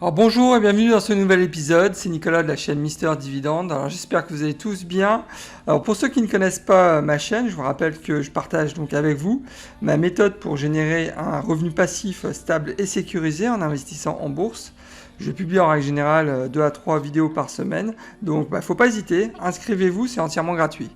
Alors bonjour et bienvenue dans ce nouvel épisode, c'est Nicolas de la chaîne Mister Dividende. Alors j'espère que vous allez tous bien. Alors pour ceux qui ne connaissent pas ma chaîne, je vous rappelle que je partage donc avec vous ma méthode pour générer un revenu passif stable et sécurisé en investissant en bourse. Je publie en règle générale 2 à 3 vidéos par semaine, donc faut pas hésiter, inscrivez-vous, c'est entièrement gratuit.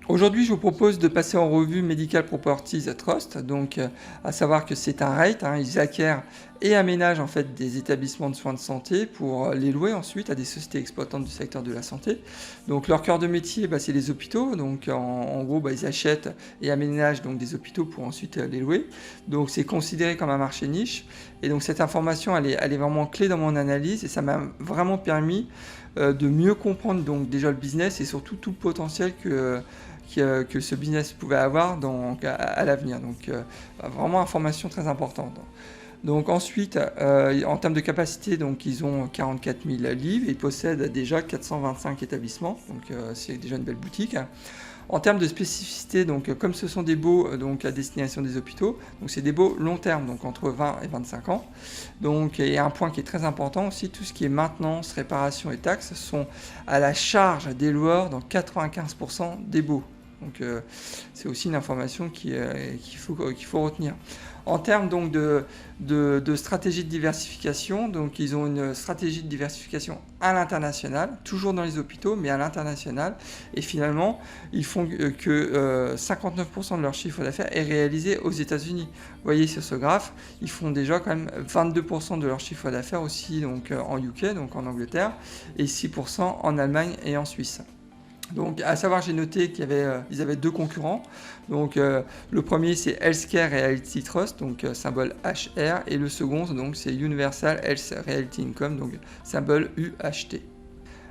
Aujourd'hui, je vous propose de passer en revue Medical Properties Trust, donc à savoir que c'est un REIT, ils acquièrent et aménagent en fait des établissements de soins de santé pour les louer ensuite à des sociétés exploitantes du secteur de la santé. Donc leur cœur de métier, c'est les hôpitaux, donc en gros ils achètent et aménagent donc des hôpitaux pour ensuite les louer. Donc c'est considéré comme un marché niche, et donc cette information elle est vraiment clé dans mon analyse, et ça m'a vraiment permis de mieux comprendre donc déjà le business et surtout tout le potentiel que ce business pouvait avoir à l'avenir. Donc vraiment information très importante. Donc ensuite, en termes de capacité, donc ils ont 44 000 livres et ils possèdent déjà 425 établissements, donc c'est déjà une belle boutique. En termes de spécificité, donc comme ce sont des baux donc à destination des hôpitaux, donc c'est des baux long terme, donc entre 20 et 25 ans. Donc et un point qui est très important aussi, tout ce qui est maintenance, réparation et taxes sont à la charge des loueurs dans 95% des baux. Donc c'est aussi une information qu'il faut retenir. En termes donc de stratégie de diversification, donc ils ont une stratégie de diversification à l'international, toujours dans les hôpitaux, mais à l'international. Et finalement, ils font que 59% de leur chiffre d'affaires est réalisé aux États-Unis. Vous voyez sur ce graphe, ils font déjà quand même 22% de leur chiffre d'affaires aussi donc en UK, donc en Angleterre, et 6% en Allemagne et en Suisse. Donc, à savoir, j'ai noté qu'ils avaient deux concurrents. Donc, le premier, c'est Healthcare Reality Trust, donc symbole HR, et le second, donc, c'est Universal Health Reality Income, donc symbole UHT.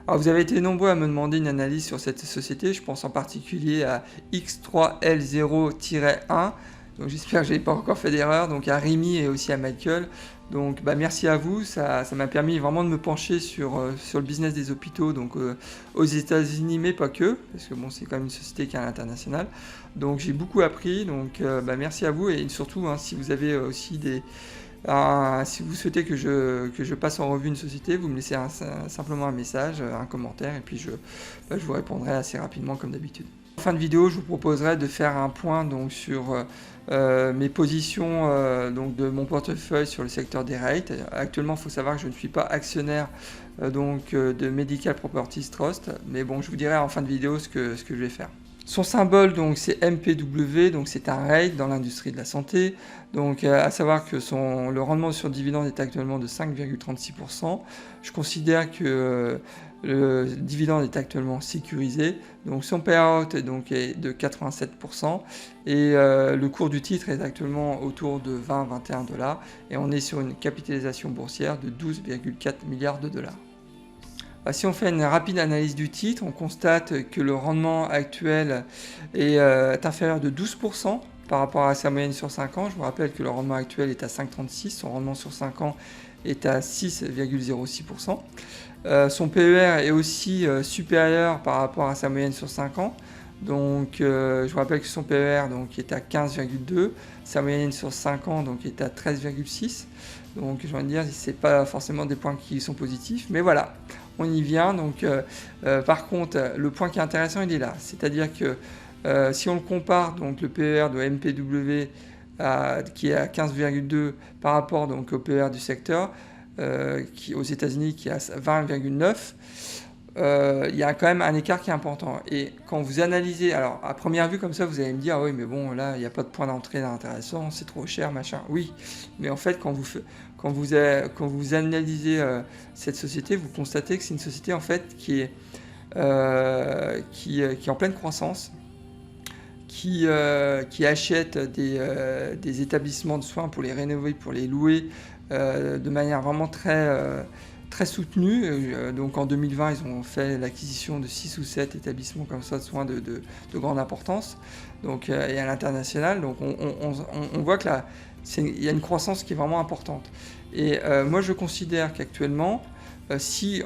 Alors, vous avez été nombreux à me demander une analyse sur cette société. Je pense en particulier à X3L0-1. Donc, j'espère que je n'ai pas encore fait d'erreur. Donc, à Rémi et aussi à Michael. Donc merci à vous, ça m'a permis vraiment de me pencher sur le business des hôpitaux donc, aux États-Unis, mais pas que, parce que bon, c'est quand même une société qui est à l'international. Donc j'ai beaucoup appris, donc merci à vous, et surtout si vous avez aussi si vous souhaitez que je passe en revue une société, vous me laissez simplement un message, un commentaire, et puis je vous répondrai assez rapidement comme d'habitude. En fin de vidéo, je vous proposerai de faire un point donc, sur mes positions donc, de mon portefeuille sur le secteur des REIT. Actuellement, il faut savoir que je ne suis pas actionnaire de Medical Properties Trust, mais bon, je vous dirai en fin de vidéo ce que je vais faire. Son symbole, donc, c'est MPW, donc c'est un REIT dans l'industrie de la santé. Donc, à savoir que le rendement sur dividende est actuellement de 5,36%. Je considère que le dividende est actuellement sécurisé. Donc, son payout est de 87%. Et le cours du titre est actuellement autour de 20-21 $. Et on est sur une capitalisation boursière de 12,4 milliards de dollars. Si on fait une rapide analyse du titre, on constate que le rendement actuel est inférieur de 12% par rapport à sa moyenne sur 5 ans. Je vous rappelle que le rendement actuel est à 5,36, son rendement sur 5 ans est à 6,06%. Son PER est aussi supérieur par rapport à sa moyenne sur 5 ans. Donc je vous rappelle que son PER est à 15,2, sa moyenne sur 5 ans est à 13,6. Donc je vais dire, ce n'est pas forcément des points qui sont positifs, mais voilà, on y vient. Donc par contre, le point qui est intéressant, il est là. C'est-à-dire que si on le compare, donc le PER de MPW qui est à 15,2 par rapport au PER du secteur, aux États-Unis qui est à 20,9, il y a quand même un écart qui est important. Et quand vous analysez, alors à première vue comme ça, vous allez me dire, ah oui, mais bon, là, il n'y a pas de point d'entrée intéressant, c'est trop cher, machin. Oui, mais en fait, quand vous analysez cette société, vous constatez que c'est une société en fait qui est en pleine croissance, qui achète des établissements de soins pour les rénover, pour les louer de manière vraiment très soutenue. Donc en 2020, ils ont fait l'acquisition de 6 ou 7 établissements comme ça de soins de grande importance, donc, et à l'international. Donc on voit que là, il y a une croissance qui est vraiment importante. Et moi, je considère qu'actuellement, si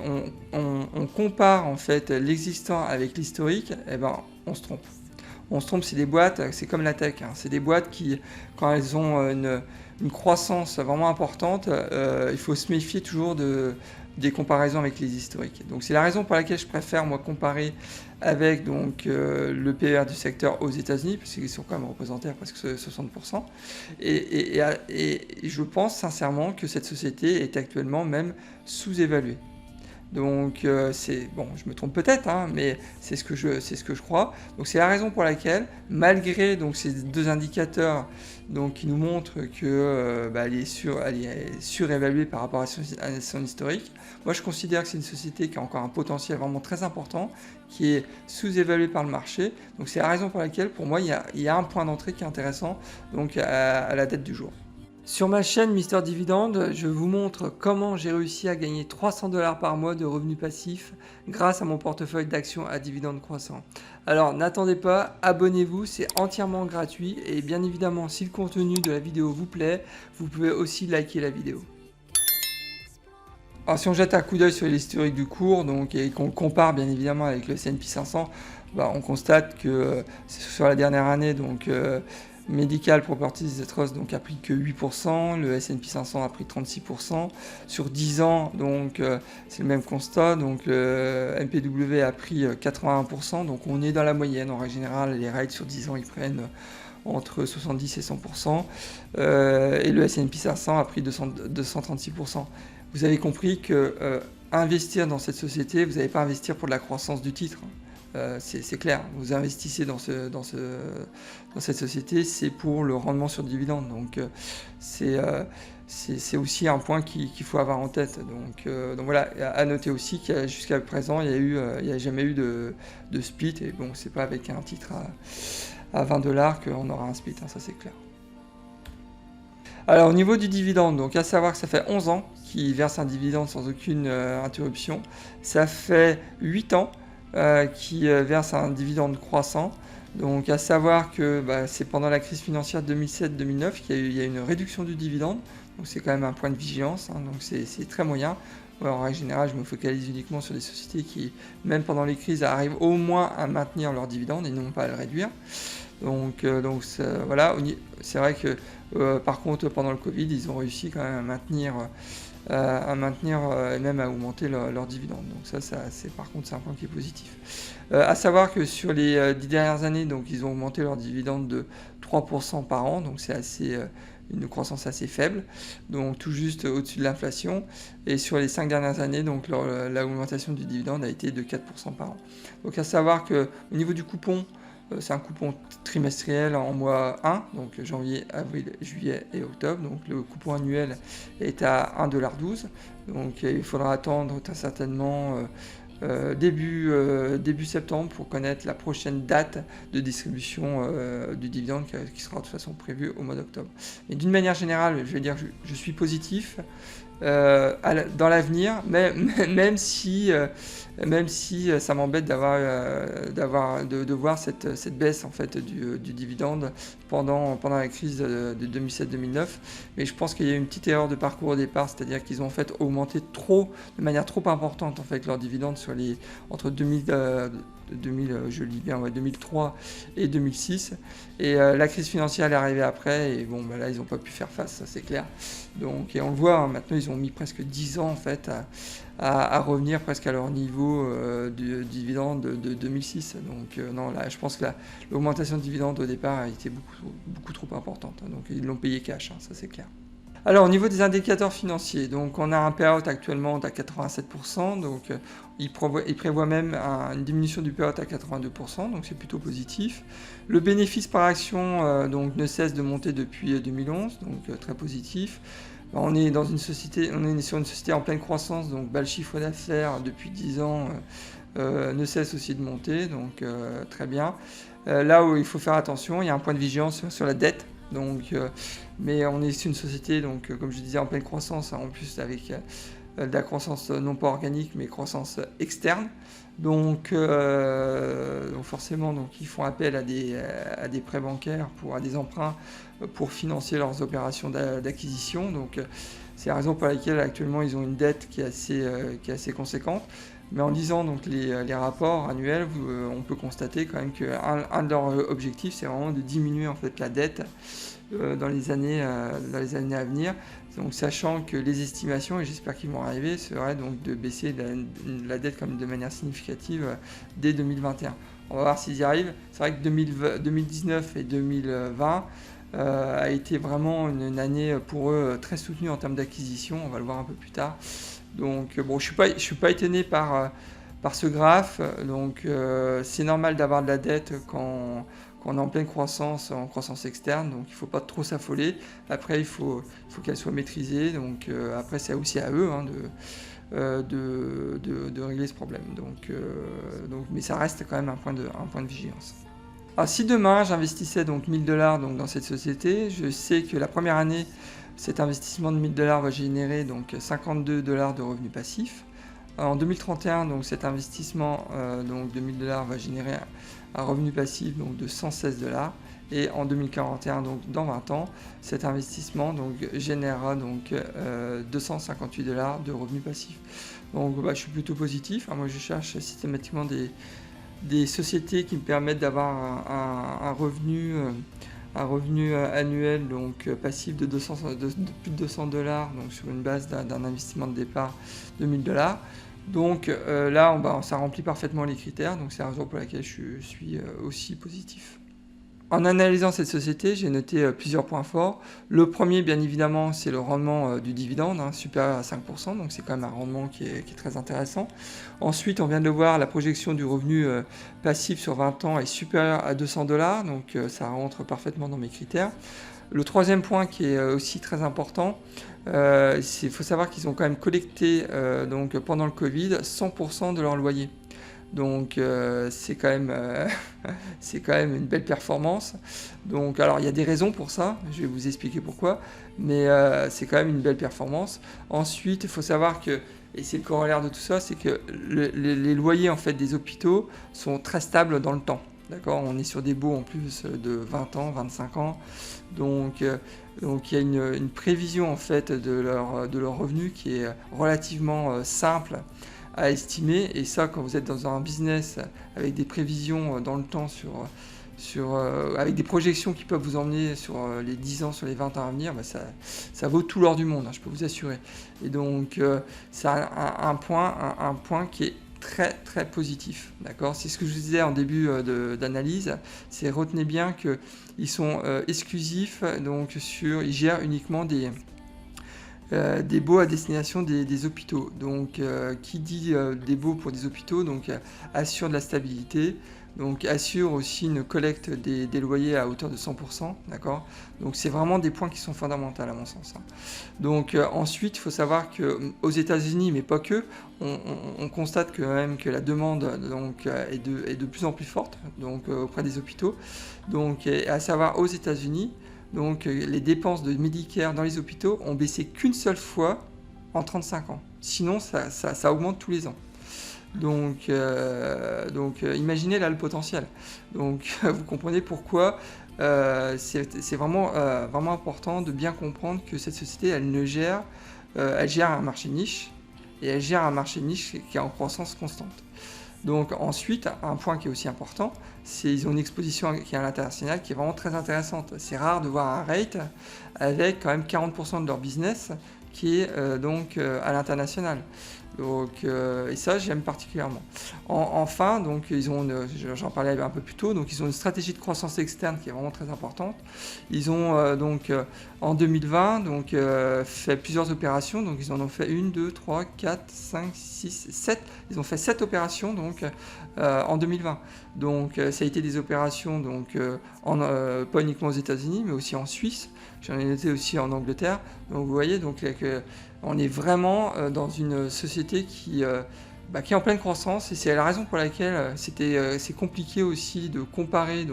on compare en fait l'existant avec l'historique, on se trompe. On se trompe, c'est des boîtes, c'est comme la tech, hein, c'est des boîtes qui, quand elles ont une croissance vraiment importante, il faut se méfier toujours des comparaisons avec les historiques. Donc c'est la raison pour laquelle je préfère moi comparer avec donc, le PER du secteur aux États-Unis, puisqu'ils sont quand même représentés à presque 60%. Et je pense sincèrement que cette société est actuellement même sous-évaluée. Donc c'est bon, je me trompe peut-être, hein, mais c'est ce que je crois. Donc c'est la raison pour laquelle, malgré donc ces deux indicateurs donc qui nous montrent que elle est surévaluée par rapport à son historique, moi je considère que c'est une société qui a encore un potentiel vraiment très important, qui est sous-évaluée par le marché. Donc c'est la raison pour laquelle, pour moi, il y a un point d'entrée qui est intéressant donc à la date du jour. Sur ma chaîne Mister Dividende, je vous montre comment j'ai réussi à gagner 300 $ par mois de revenus passifs grâce à mon portefeuille d'actions à dividendes croissants. Alors n'attendez pas, abonnez-vous, c'est entièrement gratuit et bien évidemment si le contenu de la vidéo vous plaît, vous pouvez aussi liker la vidéo. Alors si on jette un coup d'œil sur l'historique du cours donc, et qu'on le compare bien évidemment avec le S&P 500, on constate que sur la dernière année, donc, Medical Properties Trust donc, a pris que 8%, le S&P 500 a pris 36%. Sur 10 ans, donc, c'est le même constat, donc le MPW a pris 81%, donc on est dans la moyenne. En règle générale, les rates sur 10 ans, ils prennent entre 70 et 100%, et le S&P 500 a pris 236%. Vous avez compris que investir dans cette société, vous n'allez pas investir pour de la croissance du titre. C'est clair, vous investissez dans cette société, c'est pour le rendement sur dividende. Donc c'est aussi un point qu'il faut avoir en tête. Donc voilà, à noter aussi qu'il jusqu'à présent, il n'y a jamais eu de split. Et bon, c'est pas avec un titre à 20 $ qu'on aura un split, hein, ça c'est clair. Alors au niveau du dividende, donc à savoir que ça fait 11 ans qu'il verse un dividende sans aucune interruption. Ça fait 8 ans qui verse un dividende croissant. Donc à savoir que c'est pendant la crise financière 2007-2009 qu'il y a eu une réduction du dividende. Donc c'est quand même un point de vigilance, hein, donc c'est très moyen. En règle générale, je me focalise uniquement sur des sociétés qui, même pendant les crises, arrivent au moins à maintenir leur dividende et non pas à le réduire. Donc voilà, c'est vrai que par contre pendant le Covid, ils ont réussi quand même à maintenir et même à augmenter leur dividende. Donc ça c'est par contre c'est un point qui est positif. À savoir que sur les 10 dernières années, donc ils ont augmenté leur dividende de 3% par an, donc c'est une croissance assez faible, donc tout juste au-dessus de l'inflation. Et sur les 5 dernières années, donc l'augmentation du dividende a été de 4% par an. Donc à savoir que au niveau du coupon, c'est un coupon trimestriel en mois 1, donc janvier, avril, juillet et octobre. Donc le coupon annuel est à 1,12 $. Donc il faudra attendre très certainement début septembre pour connaître la prochaine date de distribution du dividende qui sera de toute façon prévue au mois d'octobre. Mais d'une manière générale, je vais dire que je suis positif dans l'avenir, même si ça m'embête de voir cette baisse en fait du dividende pendant la crise de 2007-2009. Mais je pense qu'il y a eu une petite erreur de parcours au départ, c'est-à-dire qu'ils ont en fait augmenté de manière trop importante en fait leur dividende entre 2003 et 2006, et la crise financière est arrivée après et bon là ils n'ont pas pu faire face, ça c'est clair. Donc et on le voit, hein, maintenant ils ont mis presque 10 ans en fait à revenir presque à leur niveau du dividende de 2006. Donc non, là je pense que l'augmentation de dividende au départ a été beaucoup trop importante, hein, donc ils l'ont payé cash, hein, ça c'est clair. Alors au niveau des indicateurs financiers, donc on a un payout actuellement à 87%, donc il prévoit même une diminution du payout à 82%, donc c'est plutôt positif. Le bénéfice par action donc ne cesse de monter depuis 2011, donc très positif. On est sur une société en pleine croissance, donc le chiffre d'affaires depuis 10 ans ne cesse aussi de monter, donc très bien. Là où il faut faire attention, il y a un point de vigilance sur la dette. Donc, mais on est sur une société, donc, comme je disais, en pleine croissance, hein, en plus avec de la croissance non pas organique, mais croissance externe. Donc forcément, donc, ils font appel à des prêts bancaires, à des emprunts pour financer leurs opérations d'acquisition. Donc c'est la raison pour laquelle actuellement ils ont une dette qui est assez conséquente. Mais en lisant donc les rapports annuels, on peut constater quand même qu'un de leurs objectifs, c'est vraiment de diminuer en fait la dette dans les années à venir. Donc sachant que les estimations, et j'espère qu'ils vont arriver, seraient donc de baisser la dette comme de manière significative dès 2021. On va voir s'ils y arrivent. C'est vrai que 2019 et 2020 a été vraiment une année pour eux très soutenue en termes d'acquisition, on va le voir un peu plus tard. Donc bon, je suis pas étonné par ce graphe. Donc c'est normal d'avoir de la dette quand on est en pleine croissance, en croissance externe. Donc il ne faut pas trop s'affoler. Après, il faut qu'elle soit maîtrisée. Donc après, c'est aussi à eux de régler ce problème. Mais ça reste quand même un point de vigilance. Alors si demain j'investissais donc 1000 $ donc dans cette société, je sais que la première année, cet investissement de 1000 $ va générer donc 52 $ de revenus passifs. En 2031, donc cet investissement donc de 1000 $ va générer un revenu passif donc de 116 $. Et en 2041, donc dans 20 ans, cet investissement donc générera donc 258 $ de revenus passifs. Donc je suis plutôt positif. Moi, je cherche systématiquement des sociétés qui me permettent d'avoir un revenu annuel donc passif de plus de 200 $, donc sur une base d'un investissement de départ de 1000 $. Donc là, ça remplit parfaitement les critères, donc c'est la raison pour laquelle je suis aussi positif. En analysant cette société, j'ai noté plusieurs points forts. Le premier, bien évidemment, c'est le rendement du dividende, supérieur à 5%, donc c'est quand même un rendement qui est très intéressant. Ensuite, on vient de le voir, la projection du revenu passif sur 20 ans est supérieure à 200 $, donc ça rentre parfaitement dans mes critères. Le troisième point qui est aussi très important, il faut savoir qu'ils ont quand même collecté donc, pendant le Covid 100% de leur loyer. Donc c'est quand même une belle performance. Donc alors il y a des raisons pour ça, je vais vous expliquer pourquoi, mais c'est quand même une belle performance. Ensuite, il faut savoir que, et c'est le corollaire de tout ça, c'est que les loyers en fait des hôpitaux sont très stables dans le temps. D'accord, on est sur des baux en plus de 20 ans, 25 ans. Donc il y a une prévision en fait de leur revenu qui est relativement simple à estimer, et ça, quand vous êtes dans un business avec des prévisions dans le temps avec des projections qui peuvent vous emmener sur les 10 ans, sur les 20 ans à venir, ça vaut tout l'or du monde, je peux vous assurer. Et donc c'est un point qui est très très positif, d'accord. C'est ce que je vous disais en début d'analyse, c'est retenez bien qu'ils sont exclusifs, donc ils gèrent uniquement des baux à destination des hôpitaux. Donc qui dit des baux pour des hôpitaux, donc assure de la stabilité, donc assure aussi une collecte des loyers à hauteur de 100%, d'accord. Donc c'est vraiment des points qui sont fondamentaux à mon sens. Donc ensuite, il faut savoir qu'aux États-Unis, mais pas que, on constate quand même que la demande donc, est de plus en plus forte donc, auprès des hôpitaux. Donc à savoir aux États-Unis, donc les dépenses de Medicare dans les hôpitaux ont baissé qu'une seule fois en 35 ans. Sinon, ça augmente tous les ans. Donc imaginez là le potentiel. Donc vous comprenez pourquoi c'est vraiment important de bien comprendre que cette société, elle gère un marché niche, et elle gère un marché niche qui est en croissance constante. Donc ensuite, un point qui est aussi important, c'est qu'ils ont une exposition qui est à l'international qui est vraiment très intéressante. C'est rare de voir un rate avec quand même 40% de leur business qui est à l'international. Donc, et ça, j'aime particulièrement. Enfin, donc, j'en parlais un peu plus tôt, donc ils ont une stratégie de croissance externe qui est vraiment très importante. Ils ont en 2020 fait plusieurs opérations, donc ils en ont fait 1, 2, 3, 4, 5, 6, 7. Ils ont fait 7 opérations en 2020. Donc ça a été des opérations pas uniquement aux États-Unis, mais aussi en Suisse. J'en ai noté aussi en Angleterre. Donc vous voyez, on est vraiment dans une société qui est en pleine croissance, et c'est la raison pour laquelle c'est compliqué aussi de comparer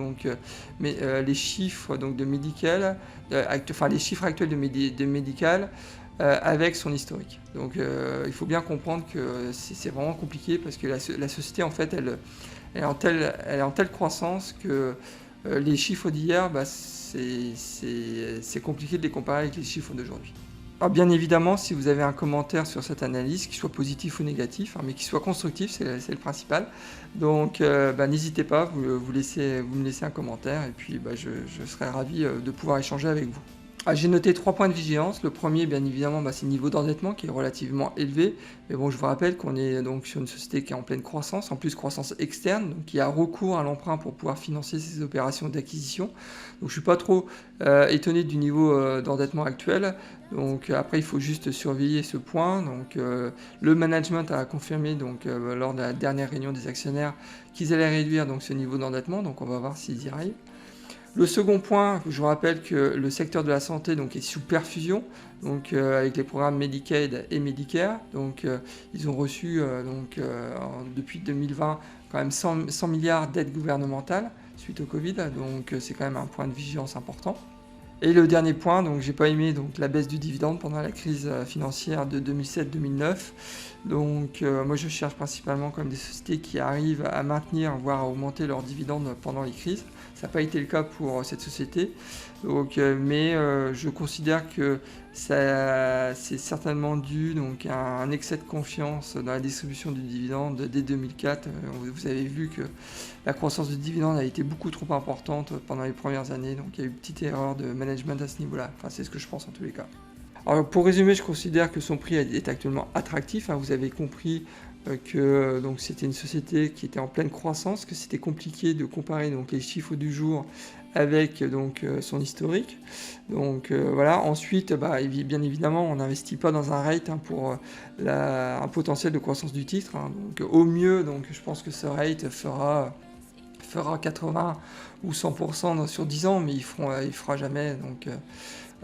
les chiffres de Medical, les chiffres actuels de Medical avec son historique. Donc il faut bien comprendre que c'est vraiment compliqué, parce que la société en fait elle est en telle croissance que les chiffres d'hier, c'est compliqué de les comparer avec les chiffres d'aujourd'hui. Alors bien évidemment, si vous avez un commentaire sur cette analyse, qu'il soit positif ou négatif, hein, mais qu'il soit constructif, c'est le principal. Donc n'hésitez pas, vous me laissez un commentaire et puis je serai ravi de pouvoir échanger avec vous. Ah, j'ai noté 3 points de vigilance. Le premier, bien évidemment, c'est le niveau d'endettement qui est relativement élevé. Mais bon, je vous rappelle qu'on est donc sur une société qui est en pleine croissance, en plus croissance externe, donc qui a recours à l'emprunt pour pouvoir financer ses opérations d'acquisition. Donc je suis pas trop étonné du niveau d'endettement actuel. Donc après, il faut juste surveiller ce point. Donc le management a confirmé donc lors de la dernière réunion des actionnaires qu'ils allaient réduire donc ce niveau d'endettement. Donc on va voir s'ils y arrivent. Le second point, je vous rappelle que le secteur de la santé donc, est sous perfusion, donc, avec les programmes Medicaid et Medicare. Donc, ils ont reçu depuis 2020 quand même 100 milliards d'aides gouvernementales suite au Covid, donc c'est quand même un point de vigilance important. Et le dernier point, donc j'ai pas aimé donc, la baisse du dividende pendant la crise financière de 2007-2009. Donc moi je cherche principalement comme des sociétés qui arrivent à maintenir, voire à augmenter leurs dividendes pendant les crises. Ça n'a pas été le cas pour cette société. Donc, mais je considère que c'est certainement dû donc, à un excès de confiance dans la distribution du dividende dès 2004. Vous avez vu que la croissance du dividende a été beaucoup trop importante pendant les premières années. Donc il y a eu une petite erreur de management à ce niveau-là. Enfin, c'est ce que je pense en tous les cas. Alors, pour résumer, je considère que son prix est actuellement attractif. Hein. Vous avez compris que donc, c'était une société qui était en pleine croissance, que c'était compliqué de comparer donc, les chiffres du jour avec donc, son historique. Donc voilà. Ensuite, bien évidemment, on n'investit pas dans un rate pour un potentiel de croissance du titre. Hein. Donc au mieux, donc, je pense que ce rate fera 80 ou 100% sur 10 ans, mais il fera jamais donc,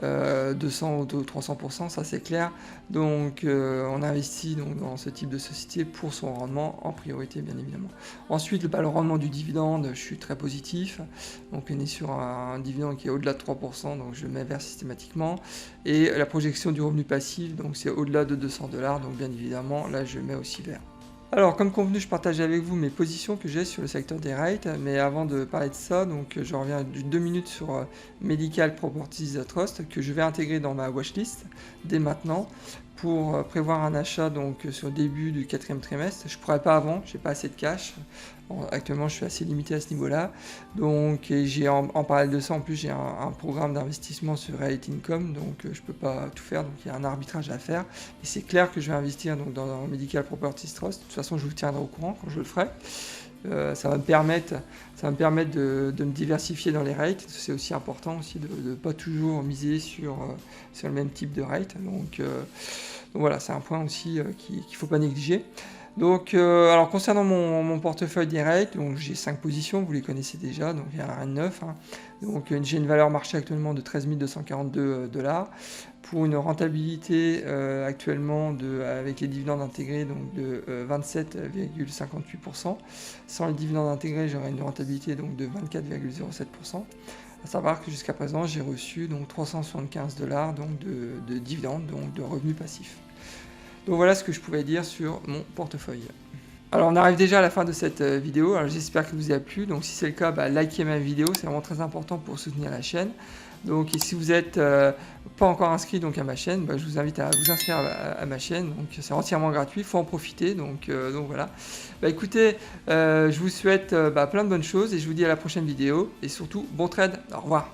200 ou 300%, ça c'est clair. Donc on investit donc, dans ce type de société pour son rendement en priorité bien évidemment. Ensuite le rendement du dividende, je suis très positif. Donc on est sur un dividende qui est au-delà de 3%, donc je le mets vert systématiquement. Et la projection du revenu passif, donc c'est au-delà de 200$, donc bien évidemment là je mets aussi vert. Alors, comme convenu, je partage avec vous mes positions que j'ai sur le secteur des REIT, mais avant de parler de ça, donc je reviens 2 minutes sur Medical Properties Trust que je vais intégrer dans ma watchlist dès maintenant pour prévoir un achat donc sur le début du 4e trimestre. Je ne pourrais pas avant, j'ai pas assez de cash. Actuellement, je suis assez limité à ce niveau-là. Donc, j'ai en parallèle de ça, en plus, j'ai un programme d'investissement sur REIT Income, donc je ne peux pas tout faire. Donc, il y a un arbitrage à faire. Et c'est clair que je vais investir donc, dans Medical Properties Trust. De toute façon, je vous tiendrai au courant quand je le ferai. Ça va me permettre de me diversifier dans les rates. C'est aussi important aussi de ne pas toujours miser sur le même type de rate. Donc voilà, c'est un point aussi qu'il ne faut pas négliger. Donc, alors concernant mon portefeuille des rates, donc j'ai 5 positions, vous les connaissez déjà, donc il y a un RN9. Hein. Donc j'ai une valeur marché actuellement de 13 242$, pour une rentabilité actuellement avec les dividendes intégrés donc de 27,58%. Sans les dividendes intégrés, j'aurai une rentabilité donc de 24,07%. À savoir que jusqu'à présent, j'ai reçu donc 375$ donc de dividendes, donc de revenus passifs. Donc voilà ce que je pouvais dire sur mon portefeuille. Alors on arrive déjà à la fin de cette vidéo, alors j'espère que vous a plu, donc si c'est le cas, likez ma vidéo, c'est vraiment très important pour soutenir la chaîne. Donc et si vous n'êtes pas encore inscrit donc, à ma chaîne, je vous invite à vous inscrire à ma chaîne, donc c'est entièrement gratuit, il faut en profiter, donc voilà. Écoutez, je vous souhaite plein de bonnes choses et je vous dis à la prochaine vidéo et surtout bon trade, au revoir.